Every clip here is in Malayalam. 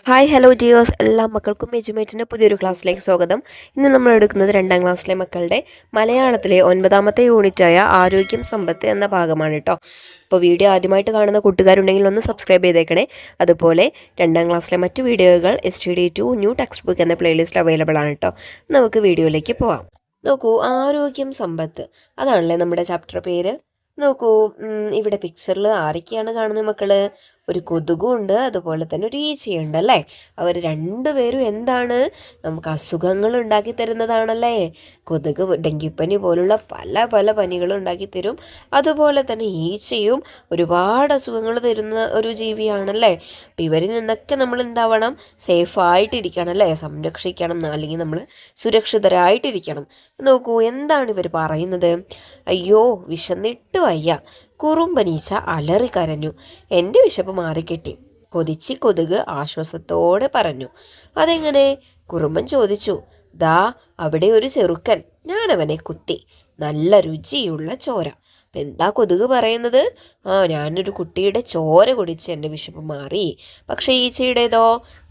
ഹായ് ഹലോ ഡിയേഴ്സ് എല്ലാ മക്കൾക്കും എജുമേറ്റിൻ്റെ പുതിയൊരു ക്ലാസ്സിലേക്ക് സ്വാഗതം. ഇന്ന് നമ്മൾ എടുക്കുന്നത് 2ാം ക്ലാസ്സിലെ മക്കളുടെ മലയാളത്തിലെ 9ാമത്തെ യൂണിറ്റായ ആരോഗ്യം സമ്പത്ത് എന്ന ഭാഗമാണ് കേട്ടോ. അപ്പോൾ വീഡിയോ ആദ്യമായിട്ട് കാണുന്ന കൂട്ടുകാരുണ്ടെങ്കിൽ ഒന്ന് സബ്സ്ക്രൈബ് ചെയ്തേക്കണേ. അതുപോലെ 2ാം ക്ലാസ്സിലെ മറ്റു വീഡിയോകൾ STD2 ന്യൂ ടെക്സ്റ്റ് ബുക്ക് എന്ന പ്ലേലിസ്റ്റ് അവൈലബിൾ ആണ് കേട്ടോ. നമുക്ക് വീഡിയോയിലേക്ക് പോവാം. നോക്കൂ, ആരോഗ്യം സമ്പത്ത് അതാണല്ലേ നമ്മുടെ ചാപ്റ്റർ പേര്. നോക്കൂ, ഇവിടെ പിക്ചറിൽ ആരൊക്കെയാണ് കാണുന്നത് മക്കള്? ഒരു കൊതുകുണ്ട്, അതുപോലെ തന്നെ ഒരു ഈച്ചയുണ്ട് അല്ലേ. അവർ രണ്ടുപേരും എന്താണ്, നമുക്ക് അസുഖങ്ങൾ ഉണ്ടാക്കി തരുന്നതാണല്ലേ. കൊതുക് ഡെങ്കിപ്പനി പോലുള്ള പല പല പനികളും ഉണ്ടാക്കി തരും. അതുപോലെ തന്നെ ഈച്ചയും ഒരുപാട് അസുഖങ്ങൾ തരുന്ന ഒരു ജീവിയാണല്ലേ. അപ്പം ഇവരിൽ നിന്നൊക്കെ നമ്മൾ എന്താവണം, സേഫായിട്ടിരിക്കണം അല്ലേ, സംരക്ഷിക്കണം, അല്ലെങ്കിൽ നമ്മൾ സുരക്ഷിതരായിട്ടിരിക്കണം. നോക്കൂ, എന്താണ് ഇവർ പറയുന്നത്? അയ്യോ, വിശന്നിട്ട് വയ്യ. കുറുമ്പനീച്ച അലറിക്കരഞ്ഞു. എൻ്റെ വിശപ്പ് മാറിക്കിട്ടി. കൊതിച്ച് കൊതുക് ആശ്വാസത്തോടെ പറഞ്ഞു. അതെങ്ങനെ? കുറുമ്പൻ ചോദിച്ചു. ദാ അവിടെ ഒരു ചെറുക്കൻ, ഞാനവനെ കുത്തി. നല്ല രുചിയുള്ള ചോര. അപ്പം എന്താ കൊതുക് പറയുന്നത്? ഞാനൊരു കുട്ടിയുടെ ചോര കുടിച്ച് എൻ്റെ വിശപ്പ് മാറി. പക്ഷേ ഈച്ചയുടേതോ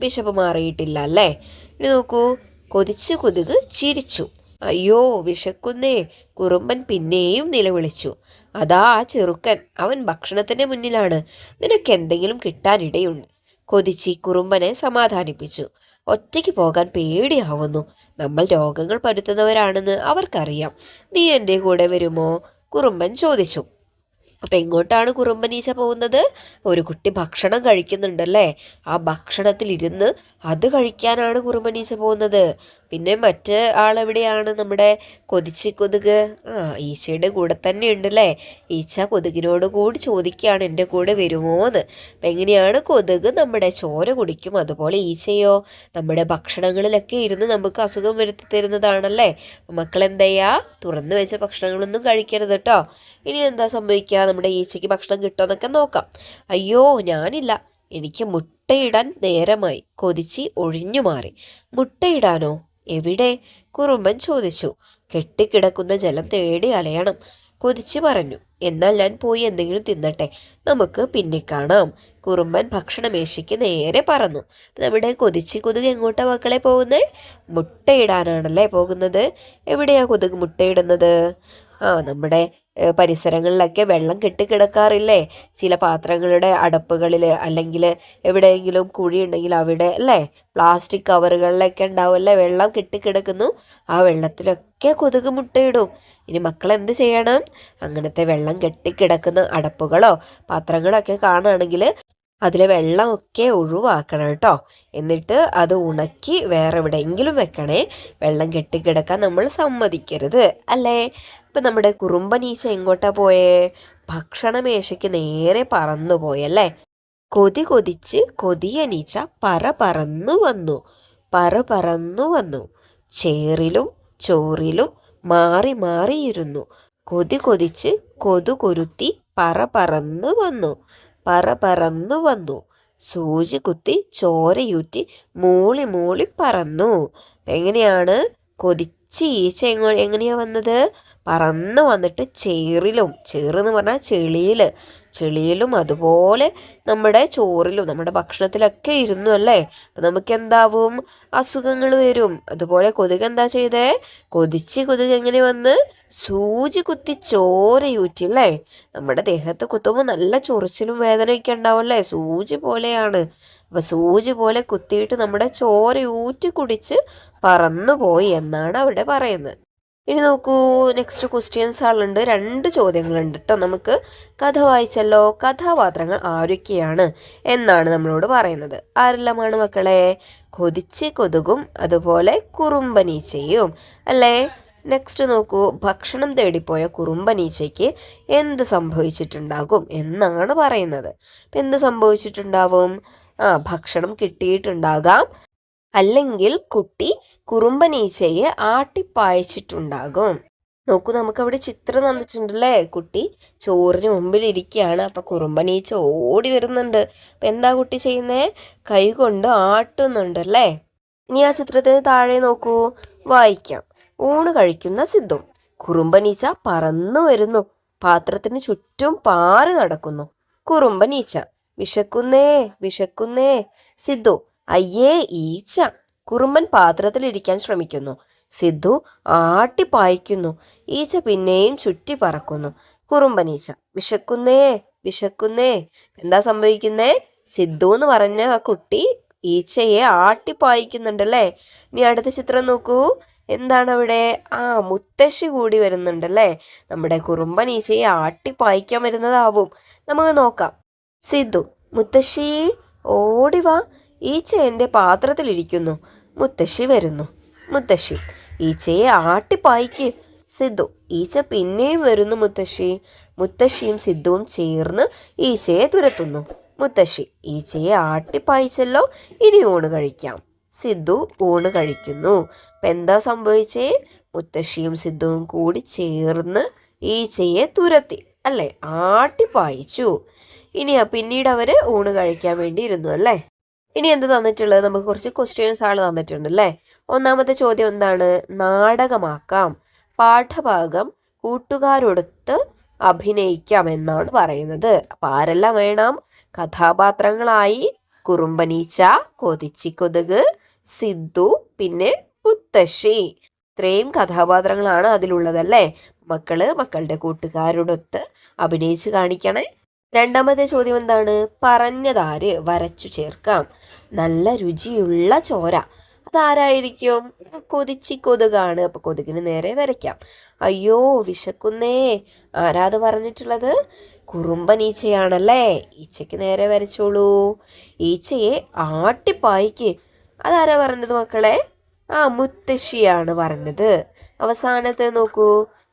വിശപ്പ് മാറിയിട്ടില്ല അല്ലേ. ഇനി നോക്കൂ, കൊതിച്ച് കൊതുക് ചിരിച്ചു. അയ്യോ, വിശക്കുന്നേ. കുറുമ്പൻ പിന്നെയും നിലവിളിച്ചു. അതാ ആ ചെറുക്കൻ, അവൻ ഭക്ഷണത്തിൻ്റെ മുന്നിലാണ്. നിനക്ക് എന്തെങ്കിലും കിട്ടാനിടയുണ്ട്. കൊതിച്ചി കുറുമ്പനെ സമാധാനിപ്പിച്ചു. ഒറ്റയ്ക്ക് പോകാൻ പേടിയാവുന്നു. നമ്മൾ രോഗങ്ങൾ പരത്തുന്നവരാണെന്ന് അവർക്കറിയാം. നീ എൻ്റെ കൂടെ വരുമോ? കുറുമ്പൻ ചോദിച്ചു. അപ്പം എങ്ങോട്ടാണ് കുറുമ്പനീച്ച പോകുന്നത്? ഒരു കുട്ടി ഭക്ഷണം കഴിക്കുന്നുണ്ടല്ലേ, ആ ഭക്ഷണത്തിലിരുന്ന് അത് കഴിക്കാനാണ് കുറുമ്പനീച്ച പോകുന്നത്. പിന്നെ മറ്റ് ആളെവിടെയാണ്? നമ്മുടെ കൊതിച്ച് കൊതുക് ഈച്ചയുടെ കൂടെ തന്നെ ഉണ്ടല്ലേ. ഈച്ച കൊതുകിനോട് കൂടി ചോദിക്കുകയാണ്, എൻ്റെ കൂടെ വരുമോന്ന്. അപ്പം എങ്ങനെയാണ്? കൊതുക് നമ്മുടെ ചോര കുടിക്കും, അതുപോലെ ഈച്ചയോ നമ്മുടെ ഭക്ഷണങ്ങളിലൊക്കെ ഇരുന്ന് നമുക്ക് അസുഖം വരുത്തി തരുന്നതാണല്ലേ. മക്കളെന്താ ചെയ്യുക? തുറന്നു വെച്ച ഭക്ഷണങ്ങളൊന്നും കഴിക്കരുത് കേട്ടോ. ഇനി എന്താ സംഭവിക്കുക? നമ്മുടെ ഈച്ചയ്ക്ക് ഭക്ഷണം കിട്ടുമെന്നൊക്കെ നോക്കാം. അയ്യോ, ഞാനില്ല, എനിക്ക് മുട്ടയിടാൻ നേരമായി. കൊതിച്ച് ഒഴിഞ്ഞു മാറി. മുട്ടയിടാനോ? എവിടെ? കുറുമ്പൻ ചോദിച്ചു. കെട്ടിക്കിടക്കുന്ന ജലം തേടി അലയണം. കൊതിച്ച് പറഞ്ഞു. എന്നാൽ ഞാൻ പോയി എന്തെങ്കിലും തിന്നട്ടെ, നമുക്ക് പിന്നെ കാണാം. കുറുമ്പൻ ഭക്ഷണമേശയ്ക്ക് നേരെ പറന്നു. നമ്മുടെ കൊതിച്ച് കൊതുക് എങ്ങോട്ടാ മക്കളെ പോകുന്നത്? മുട്ടയിടാനാണല്ലേ പോകുന്നത്. എവിടെയാ കൊതുക് മുട്ടയിടുന്നത്? നമ്മുടെ പരിസരങ്ങളിലൊക്കെ വെള്ളം കെട്ടിക്കിടക്കാറില്ലേ, ചില പാത്രങ്ങളുടെ അടപ്പുകളിൽ, അല്ലെങ്കിൽ എവിടെയെങ്കിലും കുഴിയുണ്ടെങ്കിൽ അവിടെ അല്ലേ, പ്ലാസ്റ്റിക് കവറുകളിലൊക്കെ ഉണ്ടാവുമല്ലേ വെള്ളം കെട്ടിക്കിടക്കുന്നു. ആ വെള്ളത്തിലൊക്കെ കൊതുക് മുട്ടയിടും. ഇനി മക്കൾ എന്ത് ചെയ്യണം? അങ്ങനത്തെ വെള്ളം കെട്ടിക്കിടക്കുന്ന അടപ്പുകളോ പാത്രങ്ങളൊക്കെ കാണുകയാണെങ്കിൽ അതിലെ വെള്ളമൊക്കെ ഒഴിവാക്കണം കേട്ടോ. എന്നിട്ട് അത് ഉണക്കി വേറെ എവിടെയെങ്കിലും വെക്കണേ. വെള്ളം കെട്ടിക്കിടക്കാൻ നമ്മൾ സമ്മതിക്കരുത് അല്ലേ. ഇപ്പം നമ്മുടെ കുറുമ്പനീച്ച എങ്ങോട്ടാ പോയേ? ഭക്ഷണമേശയ്ക്ക് നേരെ പറന്നു പോയല്ലേ. കൊതിച്ച് കൊതിയനീച്ച പറന്നു വന്നു. പറന്നു വന്നു. ചേറിലും ചോറിലും മാറി മാറിയിരുന്നു. കൊതിച്ച് കൊതുകൊരുത്തി പറന്നു വന്നു. പറന്നു വന്നു. സൂചി കുത്തി ചോരയൂറ്റി മൂളി മൂളി പറന്നു. എങ്ങനെയാണ്? കൊതിച്ച് ഈച്ച എങ്ങനെയാ വന്നത്? പറന്ന് വന്നിട്ട് ചേറിലും, ചേറെന്ന് പറഞ്ഞാൽ ചെളിയിലും അതുപോലെ നമ്മുടെ ചോറിലും നമ്മുടെ ഭക്ഷണത്തിലൊക്കെ ഇരുന്നു അല്ലേ. അപ്പം നമുക്ക് എന്താവും? അസുഖങ്ങൾ വരും. അതുപോലെ കൊതുക് എന്താ ചെയ്തേ? കൊതിച്ച് കൊതുക് എങ്ങനെ വന്ന്? സൂചി കുത്തി ചോരയൂറ്റി അല്ലേ. നമ്മുടെ ദേഹത്ത് കുത്തുമ്പോൾ നല്ല ചൊറിച്ചിലും വേദനയൊക്കെ ഉണ്ടാവും അല്ലേ. സൂചി പോലെയാണ്. അപ്പം സൂചി പോലെ കുത്തിയിട്ട് നമ്മുടെ ചോര ഊറ്റി കുടിച്ച് പറന്നുപോയി എന്നാണ് അവിടെ പറയുന്നത്. ഇനി നോക്കൂ, നെക്സ്റ്റ് ക്വസ്റ്റ്യൻസ് ആളുണ്ട്. 2 ചോദ്യങ്ങളുണ്ട് കേട്ടോ. നമുക്ക് കഥ വായിച്ചല്ലോ. കഥാപാത്രങ്ങൾ ആരൊക്കെയാണ് എന്നാണ് നമ്മളോട് പറയുന്നത്. ആരെല്ലാമാണ് മക്കളെ? കൊതിച്ച് കൊതുകും അതുപോലെ കുറുമ്പനീച്ചയും അല്ലേ. നെക്സ്റ്റ് നോക്കൂ, ഭക്ഷണം തേടിപ്പോയ കുറുമ്പനീച്ചയ്ക്ക് എന്ത് സംഭവിച്ചിട്ടുണ്ടാകും എന്നാണ് പറയുന്നത്. അപ്പം എന്ത് സംഭവിച്ചിട്ടുണ്ടാവും? ഭക്ഷണം കിട്ടിയിട്ടുണ്ടാകാം, അല്ലെങ്കിൽ കുട്ടി കുറുമ്പനീച്ചയെ ആട്ടിപ്പായച്ചിട്ടുണ്ടാകും. നോക്കൂ, നമുക്കവിടെ ചിത്രം തന്നിട്ടുണ്ടല്ലേ. കുട്ടി ചോറിന് മുമ്പിൽ ഇരിക്കുകയാണ്. അപ്പം കുറുമ്പനീച്ച ഓടി വരുന്നുണ്ട്. അപ്പം എന്താ കുട്ടി ചെയ്യുന്നേ? കൈ കൊണ്ട് ആട്ടുന്നുണ്ട് അല്ലേ. ഇനി ആ ചിത്രത്തിന് താഴെ നോക്കൂ, വായിക്കാം. ഊണ് കഴിക്കുന്ന സിദ്ധു. കുറുമ്പനീച്ച പറന്നു വരുന്നു. പാത്രത്തിന് ചുറ്റും പാറി നടക്കുന്നു. കുറുമ്പനീച്ച. വിശക്കുന്നേ. സിദ്ധു. അയ്യേ ഈച്ച. കുറുമ്പൻ പാത്രത്തിലിരിക്കാൻ ശ്രമിക്കുന്നു. സിദ്ധു ആട്ടിപ്പായിക്കുന്നു. ഈച്ച പിന്നെയും ചുറ്റി പറക്കുന്നു. കുറുമ്പൻ ഈച്ച വിശക്കുന്നേ വിശക്കുന്നേ. എന്താ സംഭവിക്കുന്നേ? സിദ്ധു എന്ന് പറഞ്ഞ ആ കുട്ടി ഈച്ചയെ ആട്ടിപ്പായിക്കുന്നുണ്ടല്ലേ. ഇനി അടുത്ത ചിത്രം നോക്കൂ. എന്താണ് അവിടെ? മുത്തശ്ശി കൂടി വരുന്നുണ്ടല്ലേ. നമ്മുടെ കുറുമ്പൻ ഈച്ചയെ ആട്ടിപ്പായിക്കാൻ വരുന്നതാവും. നമുക്ക് നോക്കാം. സിദ്ധു, മുത്തശ്ശി ഓടിവാ, ഈച്ച എൻ്റെ പാത്രത്തിലിരിക്കുന്നു. മുത്തശ്ശി വരുന്നു. മുത്തശ്ശി, ഈച്ചയെ ആട്ടിപ്പായിക്ക്. സിദ്ധു, ഈച്ച പിന്നെയും വരുന്നു മുത്തശ്ശി. മുത്തശ്ശിയും സിദ്ധുവും ചേർന്ന് ഈച്ചയെ തുരത്തുന്നു. മുത്തശ്ശി, ഈച്ചയെ ആട്ടിപ്പായിച്ചല്ലോ, ഇനി ഊണ് കഴിക്കാം. സിദ്ധു ഊണ് കഴിക്കുന്നു. ഇപ്പം എന്താ സംഭവിച്ചേ? മുത്തശ്ശിയും സിദ്ധുവും കൂടി ചേർന്ന് ഈച്ചയെ തുരത്തി അല്ലേ, ആട്ടിപ്പായിച്ചു. പിന്നീട് അവര് ഊണ് കഴിക്കാൻ വേണ്ടി ഇരുന്നു അല്ലേ. ഇനി എന്ത് തന്നിട്ടുള്ളത്? നമുക്ക് കുറച്ച് ക്വസ്റ്റ്യൻസ് ആണ് തന്നിട്ടുണ്ട് അല്ലേ. ഒന്നാമത്തെ ചോദ്യം എന്താണ്? നാടകമാക്കാം. പാഠഭാഗം കൂട്ടുകാരൊടുത്ത് അഭിനയിക്കാം എന്നാണ് പറയുന്നത്. അപ്പൊ ആരെല്ലാം വേണം? കഥാപാത്രങ്ങളായി കുറുമ്പനീച്ച, കൊതിച്ചിക്കൊതുക്, സിദ്ധു, പിന്നെ മുത്തശ്ശി. ഇത്രയും കഥാപാത്രങ്ങളാണ് അതിലുള്ളതല്ലേ. മക്കളുടെ കൂട്ടുകാരോടൊത്ത് അഭിനയിച്ച് കാണിക്കണേ. രണ്ടാമത്തെ ചോദ്യം എന്താണ്? പറഞ്ഞതാര്? വരച്ചു ചേർക്കാം. നല്ല രുചിയുള്ള ചോര. അതാരായിരിക്കും? കൊതുകാണ്. അപ്പൊ കൊതുകിന് നേരെ വരയ്ക്കാം. അയ്യോ വിശക്കുന്നേ. ആരാത് പറഞ്ഞിട്ടുള്ളത്? കുറുമ്പൻ ഈച്ചയാണല്ലേ. ഈച്ചയ്ക്ക് നേരെ വരച്ചോളൂ. ഈച്ചയെ ആട്ടിപ്പായിക്ക്. അതാരാ പറഞ്ഞത് മക്കളെ? മുത്തശ്ശിയാണ് പറഞ്ഞത്. അവസാനത്തെ നോക്കൂ.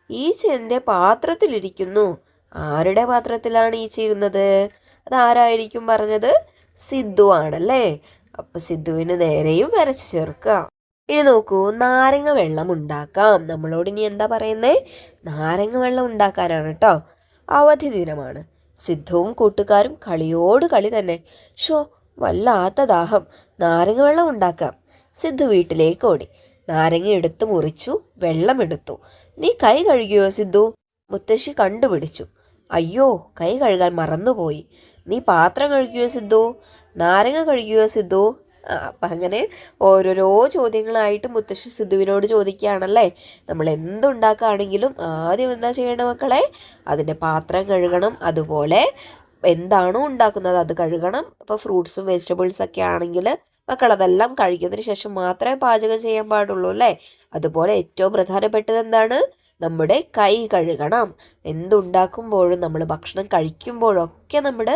ഈച്ച എൻ്റെ പാത്രത്തിലിരിക്കുന്നു. ആരുടെ പാത്രത്തിലാണ് ഈച്ച ഇരുന്നത്? അതാരായിരിക്കും പറഞ്ഞത്? സിദ്ധു ആണല്ലേ. അപ്പൊ സിദ്ധുവിന് നേരെയും വരച്ചു ചേർക്കുക. ഇനി നോക്കൂ, നാരങ്ങ വെള്ളം ഉണ്ടാക്കാം. നമ്മളോട് ഇനി എന്താ പറയുന്നേ? നാരങ്ങ വെള്ളം ഉണ്ടാക്കാനാണ് കേട്ടോ. അവധി ദിനമാണ്. സിദ്ധുവും കൂട്ടുകാരും കളിയോട് കളി തന്നെ. ഷോ, വല്ലാത്ത ദാഹം, നാരങ്ങ വെള്ളം ഉണ്ടാക്കാം. സിദ്ധു വീട്ടിലേക്ക് ഓടി. നാരങ്ങ എടുത്ത് മുറിച്ചു, വെള്ളം എടുത്തു. നീ കൈ കഴുകിയോ സിദ്ധു? മുത്തശ്ശി കണ്ടുപിടിച്ചു. അയ്യോ, കൈ കഴുകാൻ മറന്നുപോയി. നീ പാത്രം കഴുകിയോ സിദ്ധു? നാരങ്ങ കഴുകിയോ സിദ്ധു? അപ്പം അങ്ങനെ ഓരോരോ ചോദ്യങ്ങളായിട്ട് മുത്തശ്ശി സിദ്ധുവിനോട് ചോദിക്കുകയാണല്ലേ. നമ്മൾ എന്തുണ്ടാക്കുകയാണെങ്കിലും ആദ്യം എന്താ ചെയ്യേണ്ട മക്കളെ? അതിൻ്റെ പാത്രം കഴുകണം. അതുപോലെ എന്താണോ ഉണ്ടാക്കുന്നത് അത് കഴുകണം. അപ്പോൾ ഫ്രൂട്ട്സും വെജിറ്റബിൾസൊക്കെ ആണെങ്കിൽ മക്കളതെല്ലാം കഴിക്കുന്നതിന് ശേഷം മാത്രമേ പാചകം ചെയ്യാൻ പാടുള്ളൂ അല്ലേ. അതുപോലെ ഏറ്റവും പ്രധാനപ്പെട്ടത് എന്താണ്? നമ്മുടെ കൈ കഴുകണം. എന്തുണ്ടാക്കുമ്പോഴും നമ്മൾ ഭക്ഷണം കഴിക്കുമ്പോഴൊക്കെ നമ്മൾ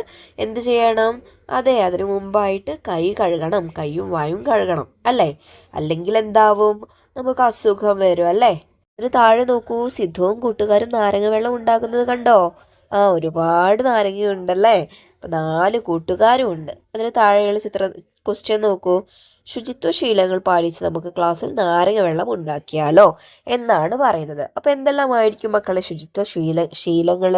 എന്ത് ചെയ്യണം? അതെ, അതിനു മുമ്പായിട്ട് കൈ കഴുകണം. കൈയും വായും കഴുകണം അല്ലേ. അല്ലെങ്കിൽ എന്താവും? നമുക്ക് അസുഖം വരും അല്ലേ. അതിന് താഴെ നോക്കൂ. സിദ്ധുവും കൂട്ടുകാരും നാരങ്ങ വെള്ളം ഉണ്ടാക്കുന്നത് കണ്ടോ? ഒരുപാട് നാരങ്ങയുണ്ടല്ലേ. അപ്പം 4 കൂട്ടുകാരും ഉണ്ട്. അതിന് താഴെയുള്ള ക്വസ്റ്റ്യൻ നോക്കൂ. ശുചിത്വ ശീലങ്ങൾ പാലിച്ച് നമുക്ക് ക്ലാസ്സിൽ നാരങ്ങ വെള്ളം ഉണ്ടാക്കിയാലോ എന്നാണ് പറയുന്നത്. അപ്പം എന്തെല്ലാമായിരിക്കും മക്കളെ ശുചിത്വ ശീലങ്ങൾ?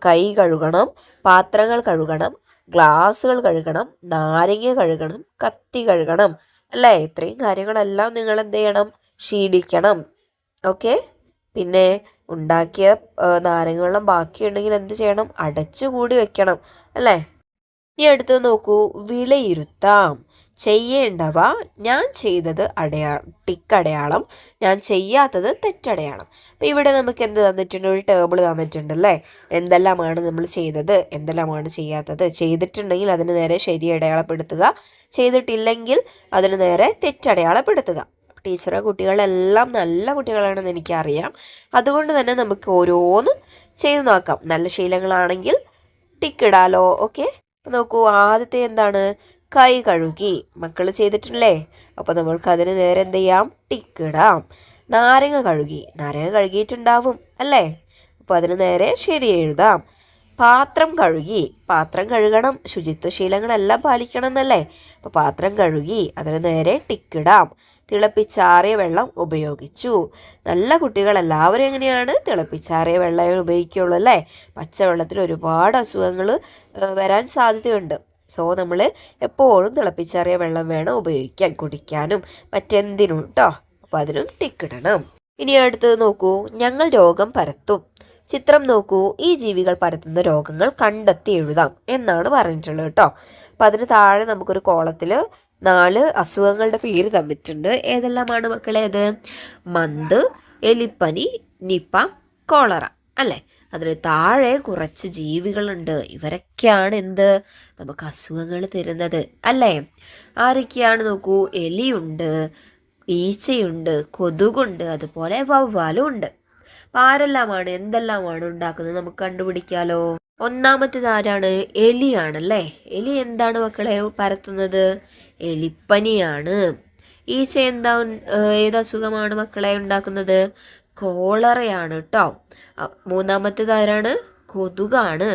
കൈ കഴുകണം, പാത്രങ്ങൾ കഴുകണം, ഗ്ലാസുകൾ കഴുകണം, നാരങ്ങ കഴുകണം, കത്തി കഴുകണം അല്ലേ. ഇത്രയും കാര്യങ്ങളെല്ലാം നിങ്ങൾ എന്ത് ചെയ്യണം? ശീലിക്കണം. ഓക്കെ. പിന്നെ ഉണ്ടാക്കിയ നാരങ്ങ വെള്ളം ബാക്കിയുണ്ടെങ്കിൽ എന്ത് ചെയ്യണം? അടച്ചുകൂടി വെക്കണം അല്ലേ. ഇനി അടുത്തത് നോക്കൂ. വിലയിരുത്താം. ചെയ്യേണ്ടവ: ഞാൻ ചെയ്തത് ടിക്കടയാളം, ഞാൻ ചെയ്യാത്തത് തെറ്റടയാളം. അപ്പം ഇവിടെ നമുക്ക് എന്ത് തന്നിട്ടുണ്ട്? ഒരു ടേബിൾ തന്നിട്ടുണ്ടല്ലേ. എന്തെല്ലാമാണ് നമ്മൾ ചെയ്തത്, എന്തെല്ലാമാണ് ചെയ്യാത്തത്. ചെയ്തിട്ടുണ്ടെങ്കിൽ അതിന് നേരെ ശരി അടയാളപ്പെടുത്തുക. ചെയ്തിട്ടില്ലെങ്കിൽ അതിന് നേരെ തെറ്റടയാളപ്പെടുത്തുക. ടീച്ചറെ കുട്ടികളെല്ലാം നല്ല കുട്ടികളാണെന്ന് എനിക്കറിയാം. അതുകൊണ്ട് തന്നെ നമുക്ക് ഓരോന്ന് ചെയ്തു നോക്കാം. നല്ല ശീലങ്ങളാണെങ്കിൽ ടിക്കിടാലോ. ഓക്കെ. നോക്കൂ, ആദ്യത്തെ എന്താണ്? കൈ കഴുകി. മക്കൾ ചെയ്തിട്ടില്ലേ? അപ്പോൾ നമ്മൾക്ക് അതിന് നേരെ എന്ത് ചെയ്യാം? ടിക്കിടാം. നാരങ്ങ കഴുകി. നാരങ്ങ കഴുകിയിട്ടുണ്ടാവും അല്ലേ. അപ്പോൾ അതിന് നേരെ ശരി എഴുതാം. പാത്രം കഴുകി. പാത്രം കഴുകണം. ശുചിത്വശീലങ്ങളെല്ലാം പാലിക്കണം എന്നല്ലേ. അപ്പോൾ പാത്രം കഴുകി. അതിന് നേരെ ടിക്കിടാം. തിളപ്പിച്ചാറിയ വെള്ളം ഉപയോഗിച്ചു. നല്ല കുട്ടികൾ എല്ലാവരും എങ്ങനെയാണ്? തിളപ്പിച്ചാറിയ വെള്ളം ഉപയോഗിക്കുകയുള്ളൂ അല്ലേ. പച്ചവെള്ളത്തിൽ ഒരുപാട് അസുഖങ്ങൾ വരാൻ സാധ്യതയുണ്ട്. സോ നമ്മൾ എപ്പോഴും തിളപ്പിച്ചാറിയ വെള്ളം വേണം ഉപയോഗിക്കാൻ, കുടിക്കാനും മറ്റെന്തിനും കേട്ടോ. അപ്പോൾ അതിനും ടിക്കിടണം. ഇനി അടുത്തത് നോക്കൂ. ഞങ്ങൾ രോഗം പരത്തും. ചിത്രം നോക്കൂ. ഈ ജീവികൾ പരത്തുന്ന രോഗങ്ങൾ കണ്ടെത്തി എഴുതാം എന്നാണ് പറഞ്ഞിട്ടുള്ളത് കേട്ടോ. അപ്പം അതിന് താഴെ നമുക്കൊരു കോളത്തിൽ 4 അസുഖങ്ങളുടെ പേര് തന്നിട്ടുണ്ട്. ഏതെല്ലാമാണ് മക്കളെ അത്? മന്ത്, എലിപ്പനി, നിപ്പ, കോളറ അല്ലേ? അതിന് താഴെ കുറച്ച് ജീവികളുണ്ട്. ഇവരൊക്കെയാണ് എന്ത് നമുക്ക് അസുഖങ്ങൾ തരുന്നത് അല്ലേ? ആരൊക്കെയാണ് നോക്കൂ, എലിയുണ്ട്, ഈച്ചയുണ്ട്, കൊതുകുണ്ട്, അതുപോലെ വവ്വാലും ഉണ്ട്. അപ്പം ആരെല്ലാമാണ് എന്തെല്ലാമാണ് ഉണ്ടാക്കുന്നത് നമുക്ക് കണ്ടുപിടിക്കാലോ. ഒന്നാമത്തേത് ആരാണ്? എലിയാണല്ലേ. എലി എന്താണ് മക്കളെ പരത്തുന്നത്? എലിപ്പനിയാണ്. ഈച്ച എന്താ ഏത് അസുഖമാണ് മക്കളെ ഉണ്ടാക്കുന്നത്? കോളറയാണ് കേട്ടോ. മൂന്നാമത്തേത് ആരാണ്? കൊതുകാണ്.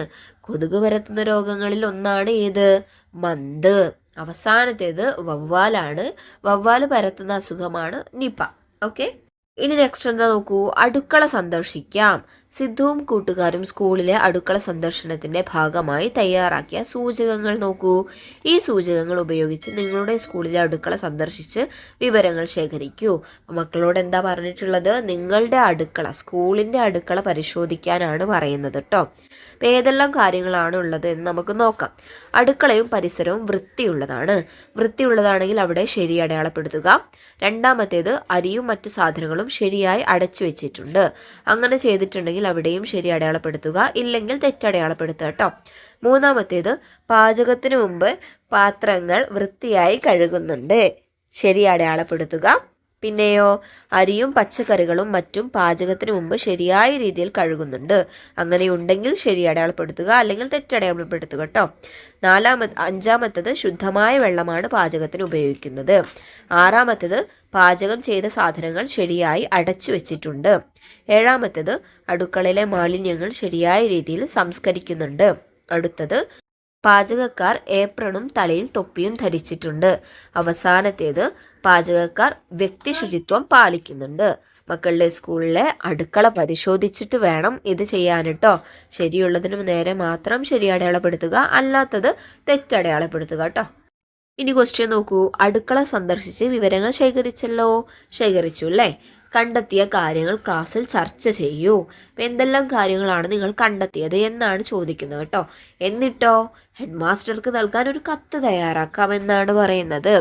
കൊതുക് പരത്തുന്ന രോഗങ്ങളിൽ ഒന്നാണ് ഏത്? മന്ത്. അവസാനത്തേത് വവ്വാലാണ്. വവ്വാല് പരത്തുന്ന അസുഖമാണ് നിപ. ഓക്കെ. ഇനി നെക്സ്റ്റ് എന്താ നോക്കൂ, അടുക്കള സന്ദർശിക്കാം. സിദ്ധുവും കൂട്ടുകാരും സ്കൂളിലെ അടുക്കള സന്ദർശനത്തിന്റെ ഭാഗമായി തയ്യാറാക്കിയ സൂചകങ്ങൾ നോക്കൂ. ഈ സൂചകങ്ങൾ ഉപയോഗിച്ച് നിങ്ങളുടെ സ്കൂളിലെ അടുക്കള സന്ദർശിച്ച് വിവരങ്ങൾ ശേഖരിക്കൂ. മക്കളോട് എന്താ പറഞ്ഞിട്ടുള്ളത്? നിങ്ങളുടെ അടുക്കള, സ്കൂളിന്റെ അടുക്കള പരിശോധിക്കാനാണ് പറയുന്നത് കേട്ടോ. അപ്പം ഏതെല്ലാം കാര്യങ്ങളാണ് ഉള്ളത് എന്ന് നമുക്ക് നോക്കാം. അടുക്കളയും പരിസരവും വൃത്തിയുള്ളതാണ്. വൃത്തിയുള്ളതാണെങ്കിൽ അവിടെ ശരി അടയാളപ്പെടുത്തുക. രണ്ടാമത്തേത് അരിയും മറ്റു സാധനങ്ങളും ശരിയായി അടച്ചു വെച്ചിട്ടുണ്ട്. അങ്ങനെ ചെയ്തിട്ടുണ്ടെങ്കിൽ അവിടെയും ശരി അടയാളപ്പെടുത്തുക, ഇല്ലെങ്കിൽ തെറ്റടയാളപ്പെടുത്തുക കേട്ടോ. മൂന്നാമത്തേത് പാചകത്തിന് മുമ്പ് പാത്രങ്ങൾ വൃത്തിയായി കഴുകുന്നുണ്ട്. ശരി അടയാളപ്പെടുത്തുക. പിന്നെയോ അരിയും പച്ചക്കറികളും മറ്റും പാചകത്തിന് മുമ്പ് ശരിയായ രീതിയിൽ കഴുകുന്നുണ്ട്. അങ്ങനെയുണ്ടെങ്കിൽ ശരി അടയാളപ്പെടുത്തുക, അല്ലെങ്കിൽ തെറ്റടയാളപ്പെടുത്തുക കേട്ടോ. അഞ്ചാമത്തത് ശുദ്ധമായ വെള്ളമാണ് പാചകത്തിന് ഉപയോഗിക്കുന്നത്. ആറാമത്തത് പാചകം ചെയ്ത സാധനങ്ങൾ ശരിയായി അടച്ചു വെച്ചിട്ടുണ്ട്. ഏഴാമത്തത് അടുക്കളയിലെ മാലിന്യങ്ങൾ ശരിയായ രീതിയിൽ സംസ്കരിക്കുന്നുണ്ട്. അടുത്തത് പാചകക്കാർ ഏപ്രണും തലയിൽ തൊപ്പിയും ധരിച്ചിട്ടുണ്ട്. അവസാനത്തേത് പാചകക്കാർ വ്യക്തി ശുചിത്വം പാലിക്കുന്നുണ്ട്. മക്കളുടെ സ്കൂളിലെ അടുക്കള പരിശോധിച്ചിട്ട് വേണം ഇത് ചെയ്യാൻ കേട്ടോ. ശരിയുള്ളതിന് നേരെ മാത്രം ശരി അടയാളപ്പെടുത്തുക, അല്ലാത്തത് തെറ്റടയാളപ്പെടുത്തുക കേട്ടോ. ഇനി ക്വസ്റ്റ്യൻ നോക്കൂ. അടുക്കള സന്ദർശിച്ച് വിവരങ്ങൾ ശേഖരിച്ചു അല്ലേ? കണ്ടെത്തിയ കാര്യങ്ങൾ ക്ലാസ്സിൽ ചർച്ച ചെയ്യൂ. അപ്പം എന്തെല്ലാം കാര്യങ്ങളാണ് നിങ്ങൾ കണ്ടെത്തിയത് എന്നാണ് ചോദിക്കുന്നത് കേട്ടോ. എന്നിട്ടോ ഹെഡ് മാസ്റ്റർക്ക് നൽകാൻ ഒരു കത്ത് തയ്യാറാക്കാമെന്നാണ് പറയുന്നത്.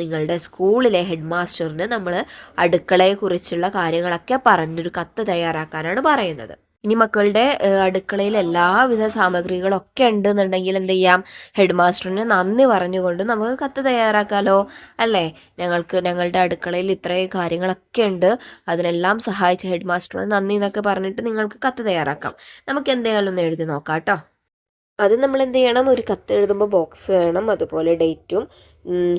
നിങ്ങളുടെ സ്കൂളിലെ ഹെഡ് മാസ്റ്ററിന് നമ്മൾ അടുക്കളയെക്കുറിച്ചുള്ള കാര്യങ്ങളൊക്കെ പറഞ്ഞൊരു കത്ത് തയ്യാറാക്കാനാണ് പറയുന്നത്. ഇനി മക്കളുടെ അടുക്കളയിൽ എല്ലാവിധ സാമഗ്രികളൊക്കെ ഉണ്ടെന്നുണ്ടെങ്കിൽ എന്ത് ചെയ്യാം? ഹെഡ് മാസ്റ്ററിന് നന്ദി പറഞ്ഞുകൊണ്ട് നമുക്ക് കത്ത് തയ്യാറാക്കാമല്ലോ അല്ലേ? ഞങ്ങളുടെ അടുക്കളയിൽ ഇത്രയും കാര്യങ്ങളൊക്കെ ഉണ്ട്, അതിനെല്ലാം സഹായിച്ച ഹെഡ് മാസ്റ്ററിന് നന്ദി എന്നൊക്കെ പറഞ്ഞിട്ട് നിങ്ങൾക്ക് കത്ത് തയ്യാറാക്കാം. നമുക്ക് എന്തെങ്കിലും ഒന്ന് എഴുതി നോക്കാം കേട്ടോ. അത് നമ്മൾ എന്ത് ചെയ്യണം? ഒരു കത്ത് എഴുതുമ്പോൾ ബോക്സ് വേണം, അതുപോലെ ഡേറ്റും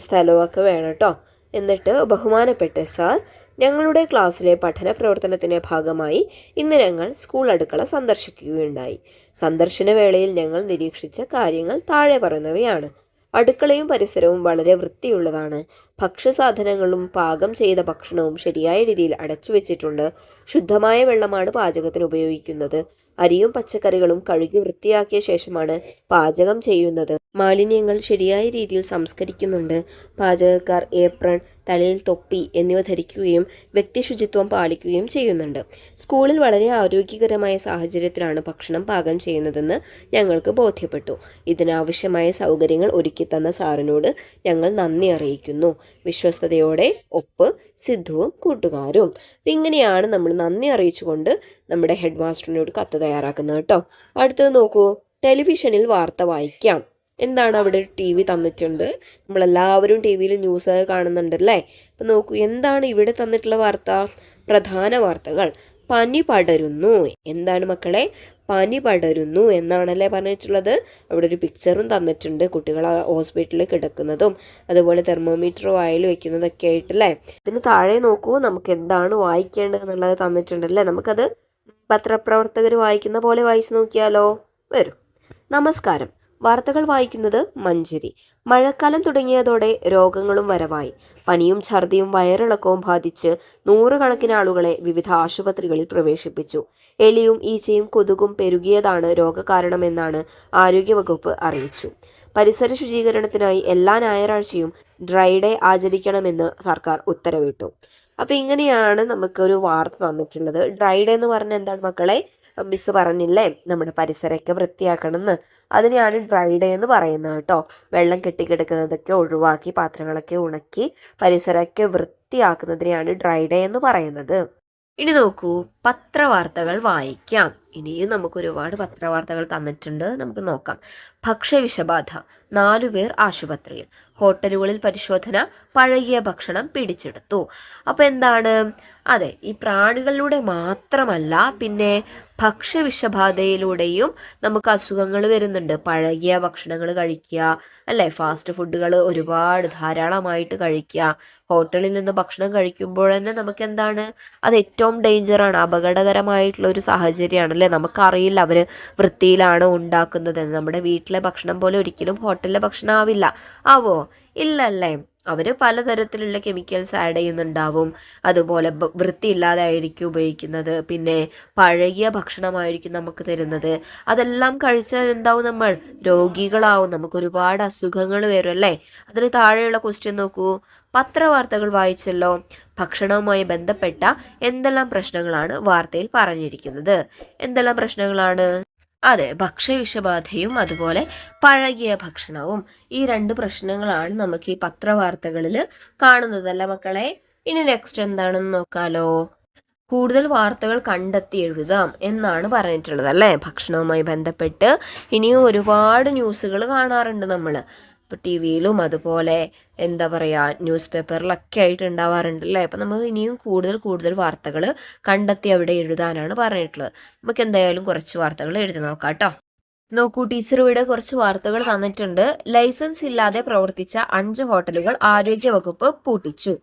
സ്ഥലവും ഒക്കെ വേണം കേട്ടോ. എന്നിട്ട് ബഹുമാനപ്പെട്ട സാർ, ഞങ്ങളുടെ ക്ലാസ്സിലെ പഠന പ്രവർത്തനത്തിൻ്റെ ഭാഗമായി ഇന്ന് ഞങ്ങൾ സ്കൂൾ അടുക്കള സന്ദർശിക്കുകയുണ്ടായി. സന്ദർശന വേളയിൽ ഞങ്ങൾ നിരീക്ഷിച്ച കാര്യങ്ങൾ താഴെ പറയുന്നവയാണ്. അടുക്കളയും പരിസരവും വളരെ വൃത്തിയുള്ളതാണ്. ഭക്ഷ്യസാധനങ്ങളും പാകം ചെയ്ത ഭക്ഷണവും ശരിയായ രീതിയിൽ അടച്ചു വെച്ചിട്ടുണ്ട്. ശുദ്ധമായ വെള്ളമാണ് പാചകത്തിന് ഉപയോഗിക്കുന്നത്. അരിയും പച്ചക്കറികളും കഴുകി വൃത്തിയാക്കിയ ശേഷമാണ് പാചകം ചെയ്യുന്നത്. മാലിന്യങ്ങൾ ശരിയായ രീതിയിൽ സംസ്കരിക്കുന്നുണ്ട്. പാചകക്കാർ ഏപ്രൺ, തലയിൽ തൊപ്പി എന്നിവ ധരിക്കുകയും വ്യക്തി ശുചിത്വം പാലിക്കുകയും ചെയ്യുന്നുണ്ട്. സ്കൂളിൽ വളരെ ആരോഗ്യകരമായ സാഹചര്യത്തിലാണ് ഭക്ഷണം പാകം ചെയ്യുന്നതെന്ന് ഞങ്ങൾക്ക് ബോധ്യപ്പെട്ടു. ഇതിനാവശ്യമായ സൗകര്യങ്ങൾ ഒരുക്കിത്തന്ന സാറിനോട് ഞങ്ങൾ നന്ദി അറിയിക്കുന്നു. വിശ്വസ്തയോടെ ഒപ്പ് സിദ്ധുവും കൂട്ടുകാരും. ഇങ്ങനെയാണ് നമ്മൾ നന്ദി അറിയിച്ചുകൊണ്ട് നമ്മുടെ ഹെഡ് മാസ്റ്ററിനോട് കത്ത് തയ്യാറാക്കുന്നത് കേട്ടോ. അടുത്തത് നോക്കൂ. ടെലിവിഷനിൽ വാർത്ത വായിക്കാം. എന്താണ് അവിടെ? TV തന്നിട്ടുണ്ട്. നമ്മളെല്ലാവരും TV-യിൽ ന്യൂസ് കാണുന്നുണ്ടല്ലേ? അപ്പം നോക്കൂ, എന്താണ് ഇവിടെ തന്നിട്ടുള്ള വാർത്ത? പ്രധാന വാർത്തകൾ. പനി പടരുന്നു. എന്താണ് മക്കളെ? പനി പടരുന്നു എന്നാണല്ലേ പറഞ്ഞിട്ടുള്ളത്. അവിടെ ഒരു പിക്ചറും തന്നിട്ടുണ്ട്, കുട്ടികൾ ഹോസ്പിറ്റലിൽ കിടക്കുന്നതും അതുപോലെ തെർമോമീറ്റർ വായിൽ വെക്കുന്നതൊക്കെ ആയിട്ടല്ലേ. ഇതിന് താഴെ നോക്കൂ, നമുക്ക് എന്താണ് വായിക്കേണ്ടത് എന്നുള്ളത് തന്നിട്ടുണ്ടല്ലേ. നമുക്കത് പത്രപ്രവർത്തകർ വായിക്കുന്ന പോലെ വായിച്ചു നോക്കിയാലോ? വരും. നമസ്കാരം. വാർത്തകൾ വായിക്കുന്നത് മഞ്ജരി. മഴക്കാലം തുടങ്ങിയതോടെ രോഗങ്ങളും വരവായി. പനിയും ഛർദിയും വയറിളക്കവും ബാധിച്ച് നൂറുകണക്കിന് ആളുകളെ വിവിധ ആശുപത്രികളിൽ പ്രവേശിപ്പിച്ചു. എലിയും ഈച്ചയും കൊതുകും പെരുകിയതാണ് രോഗകാരണമെന്നാണ് ആരോഗ്യവകുപ്പ് അറിയിച്ചു. പരിസര ശുചീകരണത്തിനായി എല്ലാ ഞായറാഴ്ചയും ഡ്രൈ ഡേ ആചരിക്കണമെന്ന് സർക്കാർ ഉത്തരവിട്ടു. അപ്പം ഇങ്ങനെയാണ് നമുക്കൊരു വാർത്ത തന്നിട്ടുള്ളത്. ഡ്രൈ ഡേ എന്ന് പറഞ്ഞാൽ എന്താണ് മക്കളെ? മിസ് പറഞ്ഞില്ലേ നമ്മുടെ പരിസരമൊക്കെ വൃത്തിയാക്കണമെന്ന്. അതിനെയാണ് ഡ്രൈ ഡേ എന്ന് പറയുന്നത് കേട്ടോ. വെള്ളം കെട്ടിക്കിടക്കുന്നതൊക്കെ ഒഴിവാക്കി പാത്രങ്ങളൊക്കെ ഉണക്കി പരിസരമൊക്കെ വൃത്തിയാക്കുന്നതിനെയാണ് ഡ്രൈ ഡേ എന്ന് പറയുന്നത്. ഇനി നോക്കൂ, പത്രവാർത്തകൾ വായിക്കാം. ഇനിയും നമുക്ക് ഒരുപാട് പത്രവാർത്തകൾ തന്നിട്ടുണ്ട്, നമുക്ക് നോക്കാം. ഭക്ഷ്യവിഷബാധ, 4 പേർ ആശുപത്രിയിൽ. ഹോട്ടലുകളിൽ പരിശോധന, പഴകിയ ഭക്ഷണം പിടിച്ചെടുത്തു. അപ്പോൾ എന്താണ്, അതെ, ഈ പ്രാണികളിലൂടെ മാത്രമല്ല പിന്നെ ഭക്ഷ്യവിഷബാധയിലൂടെയും നമുക്ക് അസുഖങ്ങൾ വരുന്നുണ്ട്. പഴകിയ ഭക്ഷണങ്ങൾ കഴിക്കുക, അല്ലേ, ഫാസ്റ്റ് ഫുഡുകൾ ഒരുപാട് ധാരാളമായിട്ട് കഴിക്കുക. ഹോട്ടലിൽ നിന്ന് ഭക്ഷണം കഴിക്കുമ്പോൾ തന്നെ നമുക്ക് എന്താണ്, അത് ഏറ്റവും ഡേഞ്ചറാണ്, അപകടകരമായിട്ടുള്ള ഒരു സാഹചര്യമാണ്, അല്ലേ. നമുക്കറിയില്ല അവർ വൃത്തിയിലാണ് ഉണ്ടാക്കുന്നതെന്ന്. നമ്മുടെ വീട്ടിലെ ഭക്ഷണം പോലെ ഒരിക്കലും ഹോട്ടലിലെ ഭക്ഷണം ആവില്ല. ആവോ? ഇല്ലല്ലേ. അവർ പലതരത്തിലുള്ള കെമിക്കൽസ് ആഡ് ചെയ്യുന്നുണ്ടാവും. അതുപോലെ വൃത്തിയില്ലാതെ ആയിരിക്കും ഉപയോഗിക്കുന്നത്. പിന്നെ പഴകിയ ഭക്ഷണമായിരിക്കും നമുക്ക് തരുന്നത്. അതെല്ലാം കഴിച്ചാൽ എന്താവും, നമ്മൾ രോഗികളാവും, നമുക്ക് ഒരുപാട് അസുഖങ്ങൾ വരും, അല്ലേ. അതിന് താഴെയുള്ള ക്വസ്റ്റ്യൻ നോക്കൂ. പത്രവാർത്തകൾ വായിച്ചല്ലോ. ഭക്ഷണവുമായി ബന്ധപ്പെട്ട എന്തെല്ലാം പ്രശ്നങ്ങളാണ് വാർത്തയിൽ പറഞ്ഞിരിക്കുന്നത്? എന്തെല്ലാം പ്രശ്നങ്ങളാണ്? അതെ, ഭക്ഷ്യവിഷബാധയും അതുപോലെ പഴകിയ ഭക്ഷണവും. ഈ 2 പ്രശ്നങ്ങളാണ് നമുക്ക് ഈ പത്രവാർത്തകളിൽ കാണുന്നതല്ല മക്കളെ. ഇനി നെക്സ്റ്റ് എന്താണെന്ന് നോക്കാലോ. കൂടുതൽ വാർത്തകൾ കണ്ടെത്തി എഴുതാം എന്നാണ് പറഞ്ഞിട്ടുള്ളത്, അല്ലേ. ഭക്ഷണവുമായി ബന്ധപ്പെട്ട് ഇനിയും ഒരുപാട് ന്യൂസുകൾ കാണാറുണ്ട് നമ്മൾ. ഇപ്പോൾ ടി വിയിലും അതുപോലെ എന്താ പറയുക ന്യൂസ് പേപ്പറിലൊക്കെ ആയിട്ട് ഉണ്ടാവാറുണ്ട്, അല്ലേ. അപ്പം നമുക്ക് ഇനിയും കൂടുതൽ വാർത്തകൾ കണ്ടെത്തി അവിടെ എഴുതാനാണ് പറഞ്ഞിട്ടുള്ളത്. നമുക്ക് എന്തായാലും കുറച്ച് വാർത്തകൾ എഴുതി നോക്കാം കേട്ടോ. നോക്കൂ, ടീച്ചർ ഇവിടെ കുറച്ച് വാർത്തകൾ തന്നിട്ടുണ്ട്. ലൈസൻസ് ഇല്ലാതെ പ്രവർത്തിച്ച 5 ഹോട്ടലുകൾ ആരോഗ്യവകുപ്പ് പൂട്ടിച്ചു.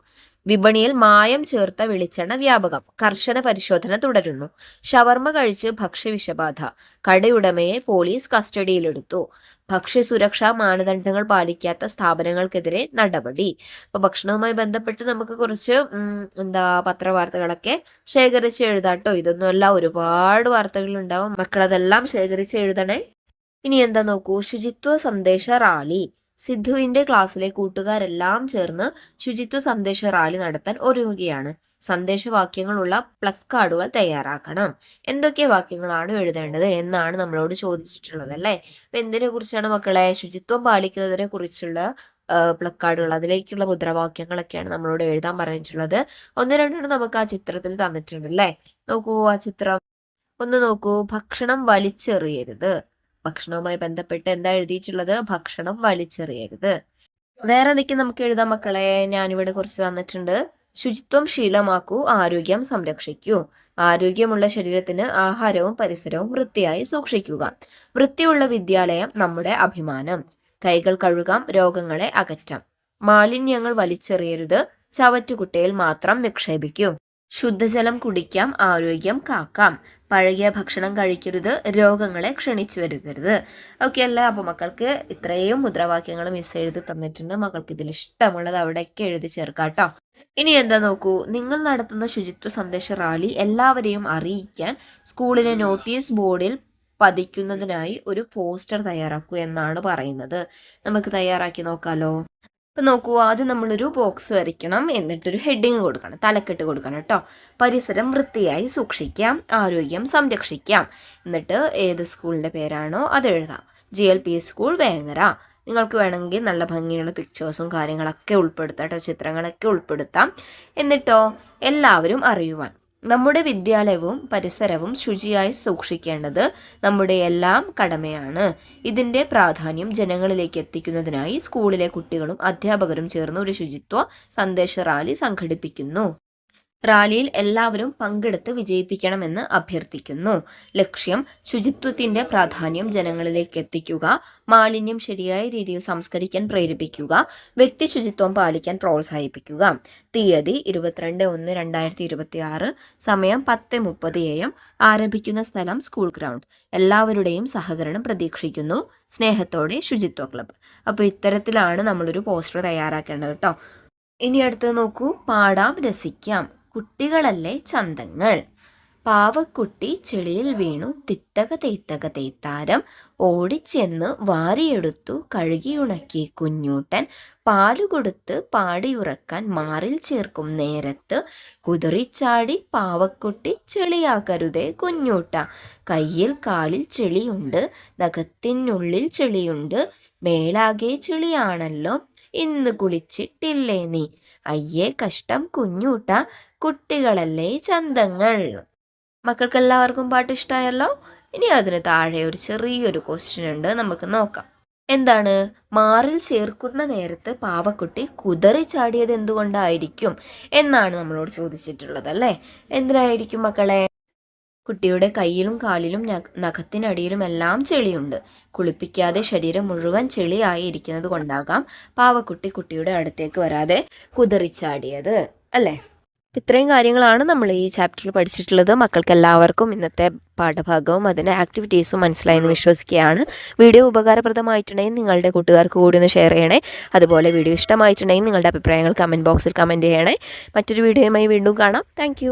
വിപണിയിൽ മായം ചേർത്ത വെളിച്ചെണ്ണ വ്യാപകം, കർശന പരിശോധന തുടരുന്നു. ഷവർമ്മ കഴിച്ച് ഭക്ഷ്യവിഷബാധ, കടയുടമയെ പോലീസ് കസ്റ്റഡിയിലെടുത്തു. ഭക്ഷ്യസുരക്ഷാ മാനദണ്ഡങ്ങൾ പാലിക്കാത്ത സ്ഥാപനങ്ങൾക്കെതിരെ നടപടി. അപ്പൊ ഭക്ഷണവുമായി ബന്ധപ്പെട്ട് നമുക്ക് കുറച്ച് പത്രവാർത്തകളൊക്കെ ശേഖരിച്ച് എഴുതാട്ടോ. ഇതൊന്നുമല്ല, ഒരുപാട് വാർത്തകൾ ഉണ്ടാവും, മക്കളതെല്ലാം ശേഖരിച്ച് എഴുതണേ. ഇനി എന്താ നോക്കൂ, ശുചിത്വ സന്ദേശ റാലി. സിദ്ധുവിന്റെ ക്ലാസ്സിലെ കൂട്ടുകാരെല്ലാം ചേർന്ന് ശുചിത്വ സന്ദേശ റാലി നടത്താൻ ഒരുങ്ങുകയാണ്. സന്ദേശവാക്യങ്ങളുള്ള പ്ലക്കാർഡുകൾ തയ്യാറാക്കണം. എന്തൊക്കെ വാക്യങ്ങളാണ് എഴുതേണ്ടത് എന്നാണ് നമ്മളോട് ചോദിച്ചിട്ടുള്ളത്, അല്ലേ. അപ്പൊ എന്തിനെ കുറിച്ചാണ് മക്കളെ? ശുചിത്വം പാലിക്കുന്നതിനെ കുറിച്ചുള്ള പ്ലക്കാർഡുകൾ, അതിലേക്കുള്ള മുദ്രാവാക്യങ്ങളൊക്കെയാണ് നമ്മളോട് എഴുതാൻ പറഞ്ഞിട്ടുള്ളത്. 1-2 നമുക്ക് ആ ചിത്രത്തിൽ തന്നിട്ടുണ്ട്, അല്ലേ. നോക്കൂ ആ ചിത്രം ഒന്ന് നോക്കൂ. ഭക്ഷണം വലിച്ചെറിയരുത്. ഭക്ഷണവുമായി ബന്ധപ്പെട്ട് എന്താ എഴുതിയിട്ടുള്ളത്? ഭക്ഷണം വലിച്ചെറിയരുത്. വേറെ എന്തൊക്കെ നമുക്ക് എഴുതാം മക്കളെ? ഞാനിവിടെ കുറച്ച് തന്നിട്ടുണ്ട്. ശുചിത്വം ശീലമാക്കൂ, ആരോഗ്യം സംരക്ഷിക്കൂ. ആരോഗ്യമുള്ള ശരീരത്തിന് ആഹാരവും പരിസരവും വൃത്തിയായി സൂക്ഷിക്കുക. വൃത്തിയുള്ള വിദ്യാലയം നമ്മുടെ അഭിമാനം. കൈകൾ കഴുകാം, രോഗങ്ങളെ അകറ്റാം. മാലിന്യങ്ങൾ വലിച്ചെറിയരുത്, ചവറ്റുകുട്ടയിൽ മാത്രം നിക്ഷേപിക്കൂ. ശുദ്ധജലം കുടിക്കാം, ആരോഗ്യം കാക്കാം. പഴകിയ ഭക്ഷണം കഴിക്കരുത്, രോഗങ്ങളെ ക്ഷണിച്ചു വരുത്തരുത്. ഓക്കെ അല്ലേ. അപ്പോൾ മക്കൾക്ക് ഇത്രയും മുദ്രാവാക്യങ്ങൾ മിസ് എഴുതി തന്നിട്ടുണ്ട്. മക്കൾക്ക് ഇതിൽ ഇഷ്ടമുള്ളത് അവിടെയൊക്കെ എഴുതി ചേർക്കാട്ടോ. ഇനി എന്താ നോക്കൂ, നിങ്ങൾ നടത്തുന്ന ശുചിത്വ സന്ദേശ റാലി എല്ലാവരെയും അറിയിക്കാൻ സ്കൂളിലെ നോട്ടീസ് ബോർഡിൽ പതിക്കുന്നതിനായി ഒരു പോസ്റ്റർ തയ്യാറാക്കൂ എന്നാണ് പറയുന്നത്. നമുക്ക് തയ്യാറാക്കി നോക്കാലോ. ഇപ്പം നോക്കൂ, ആദ്യം നമ്മളൊരു ബോക്സ് വരയ്ക്കണം, എന്നിട്ടൊരു ഹെഡിങ് കൊടുക്കണം, തലക്കെട്ട് കൊടുക്കണം കേട്ടോ. പരിസരം വൃത്തിയായി സൂക്ഷിക്കാം, ആരോഗ്യം സംരക്ഷിക്കാം. എന്നിട്ട് ഏത് സ്കൂളിൻ്റെ പേരാണോ അത് എഴുതാം. GLP school Vengara. നിങ്ങൾക്ക് വേണമെങ്കിൽ നല്ല ഭംഗിയുള്ള പിക്ചേഴ്സും കാര്യങ്ങളൊക്കെ ഉൾപ്പെടുത്താം കേട്ടോ, ചിത്രങ്ങളൊക്കെ ഉൾപ്പെടുത്താം. എന്നിട്ടോ എല്ലാവരും അറിയുവാൻ. നമ്മുടെ വിദ്യാലയവും പരിസരവും ശുചിയായി സൂക്ഷിക്കേണ്ടത് നമ്മുടെ എല്ലാം കടമയാണ്. ഇതിൻ്റെ പ്രാധാന്യം ജനങ്ങളിലേക്ക് എത്തിക്കുന്നതിനായി സ്കൂളിലെ കുട്ടികളും അധ്യാപകരും ചേർന്ന് ഒരു ശുചിത്വ സന്ദേശ റാലി സംഘടിപ്പിക്കുന്നു. റാലിയിൽ എല്ലാവരും പങ്കെടുത്ത് വിജയിപ്പിക്കണമെന്ന് അഭ്യർത്ഥിക്കുന്നു. ലക്ഷ്യം ശുചിത്വത്തിന്റെ പ്രാധാന്യം ജനങ്ങളിലേക്ക് എത്തിക്കുക, മാലിന്യം ശരിയായ രീതിയിൽ സംസ്കരിക്കാൻ പ്രേരിപ്പിക്കുക, വ്യക്തി ശുചിത്വം പാലിക്കാൻ പ്രോത്സാഹിപ്പിക്കുക. തീയതി 22/1/2026, സമയം 10:30 AM. ആരംഭിക്കുന്ന സ്ഥലം സ്കൂൾ ഗ്രൗണ്ട്. എല്ലാവരുടെയും സഹകരണം പ്രതീക്ഷിക്കുന്നു. സ്നേഹത്തോടെ ശുചിത്വ ക്ലബ്ബ്. അപ്പോൾ ഇത്തരത്തിലാണ് നമ്മളൊരു പോസ്റ്റർ തയ്യാറാക്കേണ്ടത് കേട്ടോ. ഇനി അടുത്ത് നോക്കൂ, പാടാം രസിക്കാം, കുട്ടികളല്ലേ ചന്തങ്ങൾ. പാവക്കുട്ടി ചെളിയിൽ വീണു തിത്തക തേത്തക തേത്താരം. ഓടിച്ചെന്ന് വാരിയെടുത്തു കഴുകിയുണക്കി കുഞ്ഞൂട്ടൻ. പാലുകൊടുത്ത് പാടിയുറക്കാൻ മാറിൽ ചേർക്കും നേരത്ത്. കുതറിച്ചാടി പാവക്കുട്ടി ചെളിയാക്കരുതേ കുഞ്ഞൂട്ട. കയ്യിൽ കാലിൽ ചെളിയുണ്ട്, നഖത്തിനുള്ളിൽ ചെളിയുണ്ട്, മേലാകെ ചെളിയാണല്ലോ, ഇന്ന് കുളിച്ചിട്ടില്ലേ നീ. അയ്യേ കഷ്ടം കുഞ്ഞൂട്ട, കുട്ടികളല്ലേ ചന്തങ്ങൾ. മക്കൾക്ക് എല്ലാവർക്കും പാട്ട് ഇഷ്ടമായല്ലോ. ഇനി അതിന് താഴെ ഒരു ചെറിയൊരു ക്വസ്റ്റ്യൻ ഉണ്ട്, നമുക്ക് നോക്കാം. എന്താണ്? മാറിൽ ചേർക്കുന്ന നേരത്ത് പാവക്കുട്ടി കുതറി ചാടിയത് എന്തുകൊണ്ടായിരിക്കും എന്നാണ് നമ്മളോട് ചോദിച്ചിട്ടുള്ളത് അല്ലേ. എന്തിനായിരിക്കും മക്കളെ? കുട്ടിയുടെ കയ്യിലും കാലിലും നഖത്തിനടിയിലും എല്ലാം ചെളിയുണ്ട്. കുളിപ്പിക്കാതെ ശരീരം മുഴുവൻ ചെളിയായി ഇരിക്കുന്നത് കൊണ്ടാകാം പാവക്കുട്ടി കുട്ടിയുടെ അടുത്തേക്ക് വരാതെ കുതറിച്ചാടിയത് അല്ലേ. ഇത്രയും കാര്യങ്ങളാണ് നമ്മൾ ഈ ചാപ്റ്ററിൽ പഠിച്ചിട്ടുള്ളത്. മക്കൾക്ക് എല്ലാവർക്കും ഇന്നത്തെ പാഠഭാഗവും അതിൻ്റെ ആക്ടിവിറ്റീസും മനസ്സിലായെന്ന് വിശ്വസിക്കുകയാണ്. വീഡിയോ ഉപകാരപ്രദമായിട്ടുണ്ടെങ്കിൽ നിങ്ങളുടെ കൂട്ടുകാർക്ക് കൂടി ഒന്ന് ഷെയർ ചെയ്യണേ. അതുപോലെ വീഡിയോ ഇഷ്ടമായിട്ടുണ്ടെങ്കിൽ നിങ്ങളുടെ അഭിപ്രായങ്ങൾ കമൻറ്റ് ബോക്സിൽ കമൻറ്റ് ചെയ്യണേ. മറ്റൊരു വീഡിയോയുമായി വീണ്ടും കാണാം. താങ്ക്